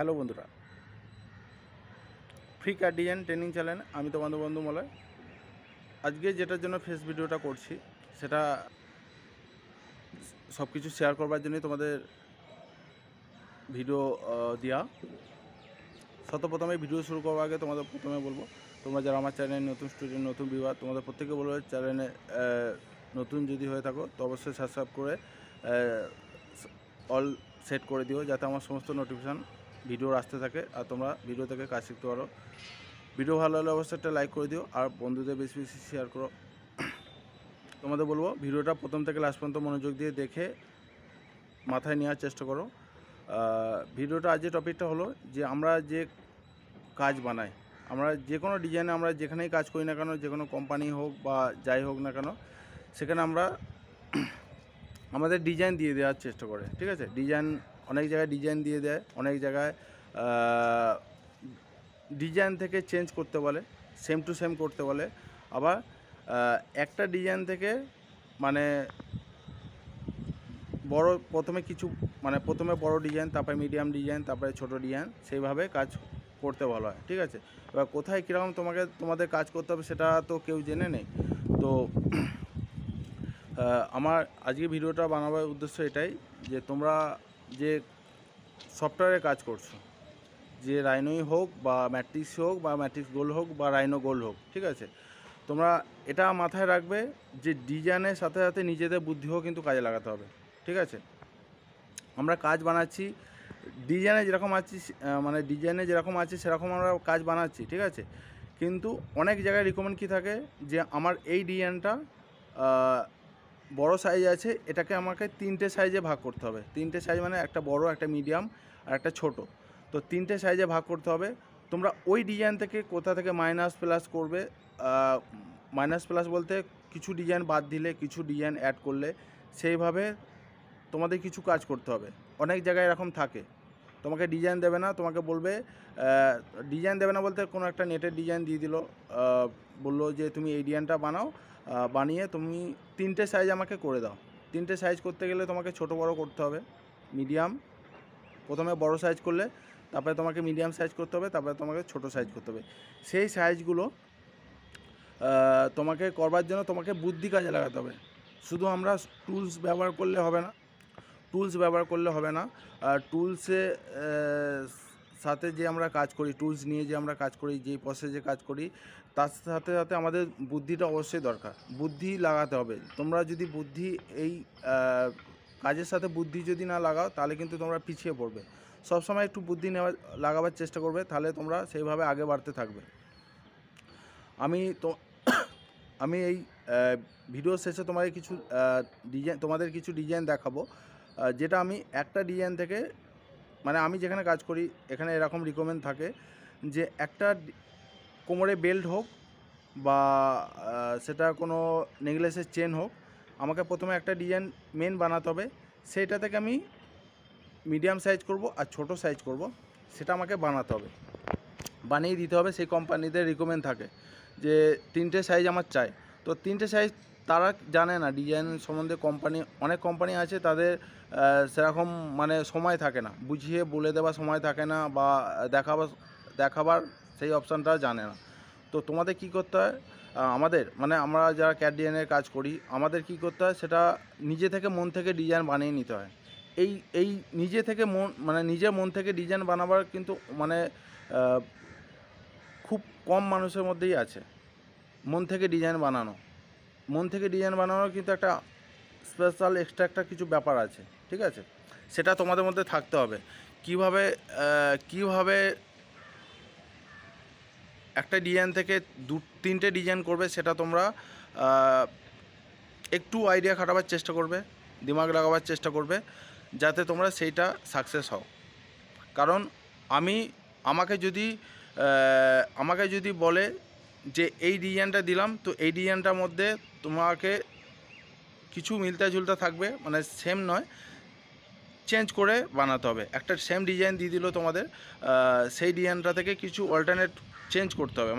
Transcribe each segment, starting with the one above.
Hello বন্ধুরা, free কার design training channel. আমি তোমাদের বন্ধু মলয়। আজকে যেটার জন্য ফেস ভিডিওটা করছি সেটা সব কিছু শেয়ার করবার জন্যই তোমাদের ভিডিও দেওয়া। প্রথমে ভিডিও শুরু করার আগে তোমাদের প্রথমে বলবো, তোমরা যারা আমার চ্যানেলে নতুন স্টুডেন্ট, নতুন ভিউয়ার, তোমাদের প্রত্যেকে বলবো চ্যানেলে নতুন যদি হয়ে থাকো তো অবশ্যই সাবস্ক্রাইব করে অল সেট করে দিও, যাতে আমার সমস্ত নোটিফিকেশান ভিডিওর আসতে থাকে আর তোমরা ভিডিও থেকে কাজ শিখতে পারো। ভিডিও ভালো হলে অবশ্যই একটা লাইক করে দিও আর বন্ধুদের বেশি বেশি শেয়ার করো। তোমাদের বলবো ভিডিওটা প্রথম থেকে লাস্ট পর্যন্ত মনোযোগ দিয়ে দেখে মাথায় নেওয়ার চেষ্টা করো। ভিডিওটা আজকের টপিকটা হলো যে আমরা যে কাজ বানাই, আমরা যে কোনো ডিজাইনে আমরা যেখানেই কাজ করি না কেন, যে কোনো কোম্পানি হোক বা যাই হোক না কেন, সেখানে আমরা আমাদের ডিজাইন দিয়ে দেওয়ার চেষ্টা করে। ঠিক আছে, ডিজাইন অনেক জায়গায় ডিজাইন দিয়ে দেয়, অনেক জায়গায় ডিজাইন থেকে চেঞ্জ করতে বলে, সেম টু সেম করতে বলে। আবার একটা ডিজাইন থেকে মানে বড় প্রথমে কিছু প্রথমে বড় ডিজাইন, তারপরে মিডিয়াম ডিজাইন, তারপরে ছোট ডিজাইন, সেইভাবে কাজ করতে বলা হয়। ঠিক আছে, এবার কোথায় কীরকম তোমাদের কাজ করতে হবে সেটা তো কেউ জেনে নেই। তো আমার আজকে ভিডিওটা বানাবার উদ্দেশ্য এটাই যে তোমরা যে সফটওয়্যারে কাজ করছো, যে রাইনোই হোক বা ম্যাট্রিক্স হোক বা ম্যাট্রিক্স গোল্ড হোক বা রাইনো গোল্ড হোক, ঠিক আছে, তোমরা এটা মাথায় রাখবে যে ডিজাইনের সাথে সাথে নিজেদের বুদ্ধিও কিন্তু কাজে লাগাতে হবে। ঠিক আছে, আমরা কাজ বানাচ্ছি ডিজাইনে যেরকম আছি, ডিজাইনে যেরকম আছে সেরকম আমরা কাজ বানাচ্ছি। ঠিক আছে, কিন্তু অনেক জায়গায় রিকমেন্ড কী থাকে যে আমার এই ডিজাইনটা বড় সাইজ আছে, এটাকে আমাকে 3টে সাইজে ভাগ করতে হবে। 3টে সাইজ মানে একটা বড়, একটা মিডিয়াম আর একটা ছোট। তো 3টে সাইজে ভাগ করতে হবে। তোমরা ওই ডিজাইন থেকে কোথা থেকে মাইনাস প্লাস করবে, মাইনাস প্লাস বলতে কিছু ডিজাইন বাদ দিলে, কিছু ডিজাইন অ্যাড করলে, সেইভাবে তোমাদের কিছু কাজ করতে হবে। অনেক জায়গায় এরকম থাকে, তোমাকে ডিজাইন দেবে না, তোমাকে বলবে ডিজাইন দেবে না বলতে কোনো একটা নেটের ডিজাইন দিয়ে দিল, বললো যে তুমি এই ডিজাইনটা বানাও, বানিয়ে তুমি 3টে সাইজ আমাকে করে দাও। 3টে সাইজ করতে গেলে তোমাকে ছোট বড় করতে হবে। মিডিয়াম প্রথমে বড় সাইজ করলে, তারপরে তোমাকে মিডিয়াম সাইজ করতে হবে, তারপরে তোমাকে ছোট সাইজ করতে হবে। সেই সাইজগুলো তোমাকে করবার জন্য তোমাকে বুদ্ধি কাজে লাগাতে হবে। শুধু আমরা টুলস ব্যবহার করলে হবে না, টুলসে সাথে যে আমরা কাজ করি, টুলস নিয়ে যে আমরা কাজ করি, যেই প্রসেসে কাজ করি, তার সাথে সাথে আমাদের বুদ্ধিটা অবশ্যই দরকার, বুদ্ধি লাগাতে হবে। তোমরা যদি বুদ্ধি এই কাজের সাথে বুদ্ধি যদি না লাগাও তাহলে কিন্তু তোমরা পিছিয়ে পড়বে। সবসময় একটু বুদ্ধি লাগাবার চেষ্টা করবে, তাহলে তোমরা সেইভাবে আগে বাড়তে থাকবে। আমি এই ভিডিও শেষে তোমাদের কিছু ডিজাইন দেখাবো, যেটা আমি একটা ডিজাইন থেকে, আমি যেখানে কাজ করি এখানে এরকম রিকমেন্ড থাকে যে একটা কোমরে বেল্ট হোক বা সেটা কোনো নেকলেসের চেন হোক, আমাকে প্রথমে একটা ডিজাইন মেন বানাতে হবে। সেইটা থেকে আমি মিডিয়াম সাইজ করব আর ছোট সাইজ করব, সেটা আমাকে বানাতে হবে, বানিয়ে দিতে হবে। সেই কোম্পানিদের রিকমেন্ড থাকে যে 3টে সাইজ আমার চাই। তো 3টে সাইজ তারা জানে না ডিজাইন সম্বন্ধে। অনেক কোম্পানি আছে, তাদের সেরকম সময় থাকে না, বুঝিয়ে বলে দেওয়ার সময় থাকে না, বা দেখাবার সেই অপশানটা জানে না। তো তোমাদের কি করতে হয়, আমরা যারা ক্যাড ডিজাইনের কাজ করি, আমাদের কি করতে হয়, সেটা নিজে থেকে মন থেকে ডিজাইন বানিয়ে নিতে হয়। এই নিজে থেকে নিজের মন থেকে ডিজাইন বানাবার কিন্তু খুব কম মানুষের মধ্যেই আছে মন থেকে ডিজাইন বানানোর কিন্তু একটা স্পেশাল এক্সট্রা একটা কিছু ব্যাপার আছে। ঠিক আছে, সেটা তোমাদের মধ্যে থাকতে হবে। কিভাবে একটা ডিজাইন থেকে 2-3টে ডিজাইন করবে, সেটা তোমরা একটু আইডিয়া খাটাবার চেষ্টা করবে, দিমাগ লাগাবার চেষ্টা করবে, যাতে তোমরা সেইটা সাকসেস হও। কারণ আমাকে যদি বলে যে এই ডিজাইনটা দিলাম, তো এই ডিজাইনটার মধ্যে তোমাকে কিছু মিলতা ঝুলতা থাকবে, সেম নয়, চেঞ্জ করে বানাতে হবে। একটা সেম ডিজাইন দিয়ে দিল তোমাদের, সেই ডিজাইনটা থেকে কিছু অল্টারনেট চেঞ্জ করতে হবে,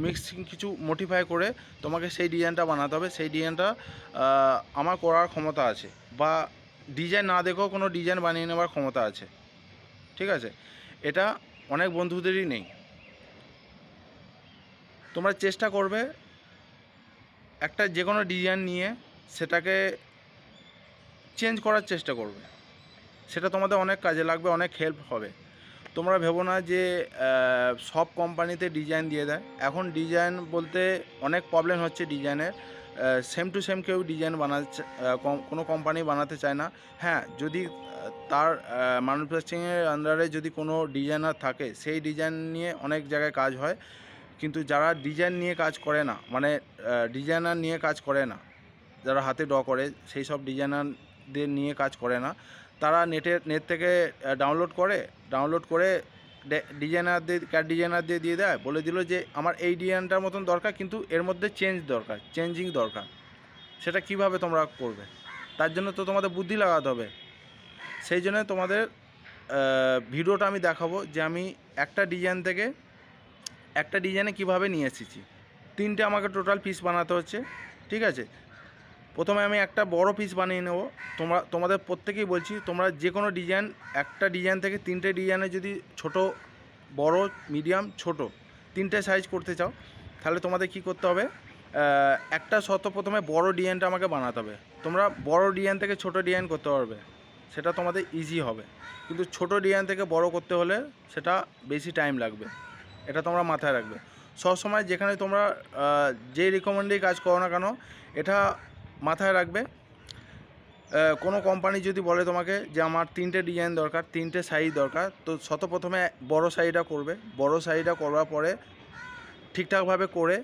মিক্সিং কিছু মডিফাই করে তোমাকে সেই ডিজাইনটা বানাতে হবে। সেই ডিজাইনটা আমার করার ক্ষমতা আছে, বা ডিজাইন না দেখেও কোনো ডিজাইন বানিয়ে নেওয়ার ক্ষমতা আছে। ঠিক আছে, এটা অনেক বন্ধুদেরই নেই। তোমরা চেষ্টা করবে একটা যে কোনো ডিজাইন নিয়ে সেটাকে চেঞ্জ করার চেষ্টা করবে, সেটা তোমাদের অনেক কাজে লাগবে, অনেক হেল্প হবে। তোমরা ভেবো না যে সব কোম্পানিতে ডিজাইন দিয়ে দেয়। এখন ডিজাইন বলতে অনেক প্রবলেম হচ্ছে ডিজাইনের, সেম টু সেম কেউ ডিজাইন বানাচ্ছে, কোনো কোম্পানি বানাতে চায় না। হ্যাঁ, যদি তার ম্যানুফ্যাকচারিংয়ের আন্ডারে যদি কোনো ডিজাইনার থাকে, সেই ডিজাইন নিয়ে অনেক জায়গায় কাজ হয়। কিন্তু যারা ডিজাইন নিয়ে কাজ করে না, মানে ডিজাইনার নিয়ে কাজ করে না, যারা হাতে ড্র করে, সেই সব ডিজাইনারদের নিয়ে কাজ করে না, তারা নেট থেকে ডাউনলোড করে ডিজাইনারদের দিয়ে দেয়, বলে দিল যে আমার এই ডিজাইনটার মতন দরকার, কিন্তু এর মধ্যে চেঞ্জিং দরকার। সেটা কিভাবে তোমরা করবে? তার জন্য তো তোমাদের বুদ্ধি লাগাতে হবে। সেই জন্য তোমাদের ভিডিওটা আমি দেখাবো যে আমি একটা ডিজাইনে কিভাবে নিয়ে এসেছি। 3টে আমাকে টোটাল পিস বানাতে হচ্ছে, ঠিক আছে? প্রথমে আমি একটা বড় পিস বানিয়ে নেব। তোমাদের প্রত্যেকেই বলছি, তোমরা যে কোনো ডিজাইন, একটা ডিজাইন থেকে 3টে ডিজাইনে যদি ছোট, বড়, মিডিয়াম, ছোট 3টে সাইজ করতে চাও, তাহলে তোমাদের কি করতে হবে, একটা প্রথমে বড় ডিজাইনটা আমাকে বানাতে হবে। তোমরা বড় ডিজাইন থেকে ছোট ডিজাইন করতে পারবে, সেটা তোমাদের ইজি হবে। কিন্তু ছোট ডিজাইন থেকে বড় করতে হলে সেটা বেশি টাইম লাগবে, এটা তোমরা মাথায় রাখবে। সবসময় যেখানে তোমরা যে রিকমেন্ডেই কাজ করো না কেন, এটা মাথায় রাখবে। কোনো কোম্পানি যদি বলে তোমাকে যে আমার 3টে ডিজাইন দরকার, 3টে সাইজ দরকার, তো প্রথমে বড় সাইজটা করবে। বড় সাইজটা করবার পরে ঠিকঠাকভাবে করে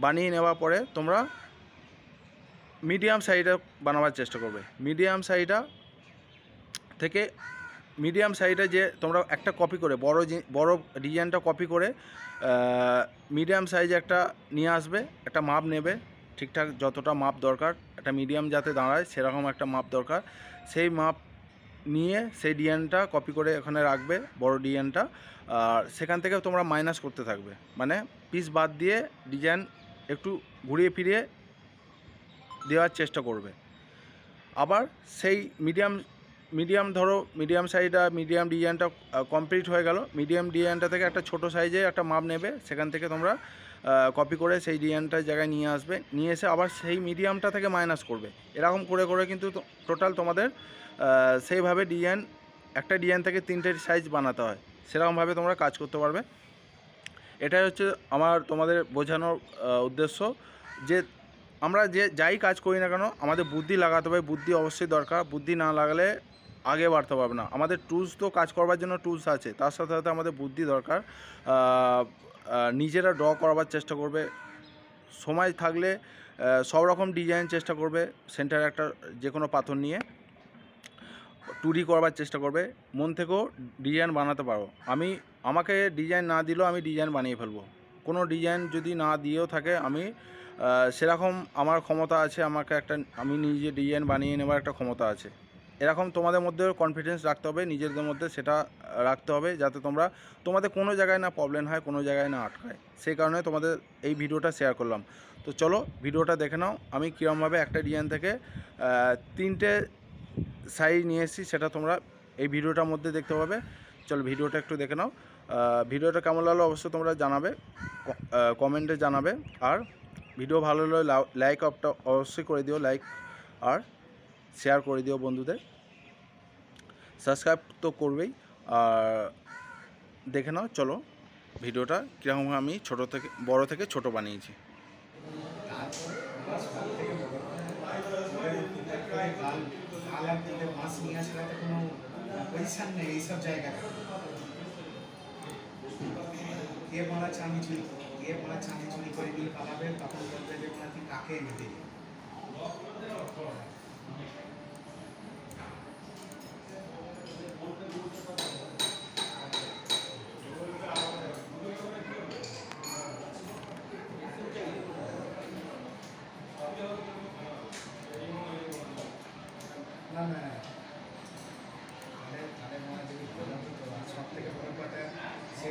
বানিয়ে নেওয়ার পরে তোমরা মিডিয়াম সাইজটা বানাবার চেষ্টা করবে। মিডিয়াম সাইজটা যে তোমরা একটা কপি করে বড় ডিজাইনটা কপি করে মিডিয়াম সাইজ একটা নিয়ে আসবে, একটা মাপ নেবে, ঠিকঠাক যতটা মাপ দরকার, একটা মিডিয়াম যাতে দাঁড়ায় সেরকম একটা মাপ দরকার। সেই মাপ নিয়ে সেই ডিজাইনটা কপি করে এখানে রাখবে, বড় ডিজাইনটা। আর সেখান থেকে তোমরা মাইনাস করতে থাকবে, মানে পিস বাদ দিয়ে ডিজাইন একটু ঘুরিয়ে ফিরিয়ে দেওয়ার চেষ্টা করবে। আবার সেই মিডিয়াম ডিজাইনটা কমপ্লিট হয়ে গেল। মিডিয়াম ডিজাইনটা থেকে একটা ছোট সাইজে একটা মাপ নেবে, সেখান থেকে তোমরা কপি করে সেই ডিজাইনটার জায়গায় নিয়ে আসবে, নিয়ে এসে আবার সেই মিডিয়ামটা থেকে মাইনাস করবে। এরকম করে কিন্তু টোটাল তোমাদের সেইভাবে একটা ডিজাইন থেকে 3টে সাইজ বানাতে হয়, সেরকমভাবে তোমরা কাজ করতে পারবে। এটাই হচ্ছে আমার তোমাদের বোঝানোর উদ্দেশ্য, যে আমরা যাই কাজ করি না কেন আমাদের বুদ্ধি লাগাতে হবে। বুদ্ধি অবশ্যই দরকার, বুদ্ধি না লাগালে আগে বাড়তে পারবে না। আমাদের টুলস তো কাজ করবার জন্য টুলস আছে, তার সাথে সাথে আমাদের বুদ্ধি দরকার। নিজেরা ড্র করবার চেষ্টা করবে, সময় থাকলে সব রকম ডিজাইন চেষ্টা করবে। সেন্টারে একটা যে কোনো পাথর নিয়ে 2D করবার চেষ্টা করবে, মন থেকেও ডিজাইন বানাতে পারো। আমাকে ডিজাইন না দিলেও আমি ডিজাইন বানিয়ে ফেলবো। কোনো ডিজাইন যদি না দিয়েও থাকে, আমি সেরকম আমার ক্ষমতা আছে, আমি নিজে ডিজাইন বানিয়ে নেবার একটা ক্ষমতা আছে। এরকম তোমাদের মধ্যেও কনফিডেন্স রাখতে হবে, নিজেদের মধ্যে সেটা রাখতে হবে, যাতে তোমাদের কোনো জায়গায় না প্রবলেম হয়, কোনো জায়গায় না আটকায়। সেই কারণে তোমাদের এই ভিডিওটা শেয়ার করলাম। তো চলো ভিডিওটা দেখে নাও, আমি কীরকমভাবে একটা ডিজাইন থেকে 3টে সাইজ নিয়ে এসেছি, সেটা তোমরা এই ভিডিওটার মধ্যে দেখতে পাবে। চলো ভিডিওটা একটু দেখে নাও। ভিডিওটা কেমন লাগলো অবশ্যই তোমরা জানাবে, কমেন্টে জানাবে। আর ভিডিও ভালো হলে লাইক অবশ্যই করে দিও, লাইক আর শেয়ার করে দিও বন্ধুদের। সাবস্ক্রাইব তো করবেই। আর দেখে নাও চলো ভিডিওটা কীরকম আমি বড় থেকে ছোট বানিয়েছি। কে বলা চাঁদি চুরি করে নিয়ে পালাবে, তখন বলবে যে তুই কাকে এনে দিবি। না না, তাদের মনে যদি সব থেকে বড় কথা সে